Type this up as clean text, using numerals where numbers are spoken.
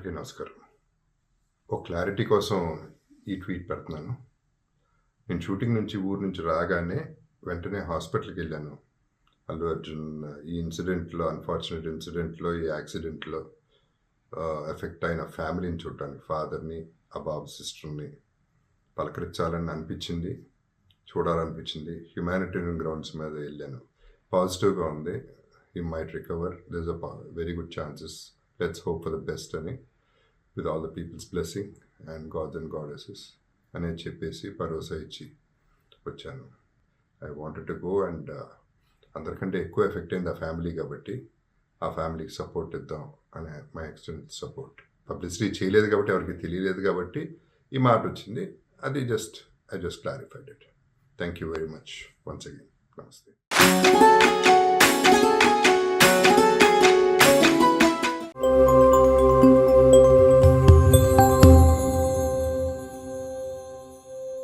అందరికీ నమస్కారం. ఒక క్లారిటీ కోసం ఈ ట్వీట్ పెడుతున్నాను. నేను షూటింగ్ నుంచి ఊరు నుంచి రాగానే వెంటనే హాస్పిటల్‌కి వెళ్ళాను. అల్లు అర్జున్ ఈ అన్‌ఫార్చునేట్ ఇన్సిడెంట్‌లో, ఈ యాక్సిడెంట్‌లో ఎఫెక్ట్ అయిన ఫ్యామిలీని చూడటానికి ఫాదర్‌ని, ఆ బాబు సిస్టర్‌ని పలకరించాలని అనిపించింది. చూడాలనిపించింది. హ్యుమానిటేరియన్ గ్రౌండ్స్ మీద వెళ్ళాను. పాజిటివ్‌గా ఉంది. He might recover. There is very good chances. Let's hope for the best అని, with all the peoples blessing and gods and goddesses అని చెప్పేసి భరోసా ఇచ్చి వచ్చాను. I wanted to go and అందరికంటే ఎక్కువ ఎఫెక్ట్ అయింది ఆ ఫ్యామిలీ కాబట్టి ఆ ఫ్యామిలీకి సపోర్ట్ ఇద్దాం అనే మై ఎక్స్టెంట్ సపోర్ట్. పబ్లిసిటీ చేయలేదు కాబట్టి ఎవరికి తెలియలేదు కాబట్టి ఈ మాట వచ్చింది. అది I just clarified it. Thank you very much once again. నమస్తే.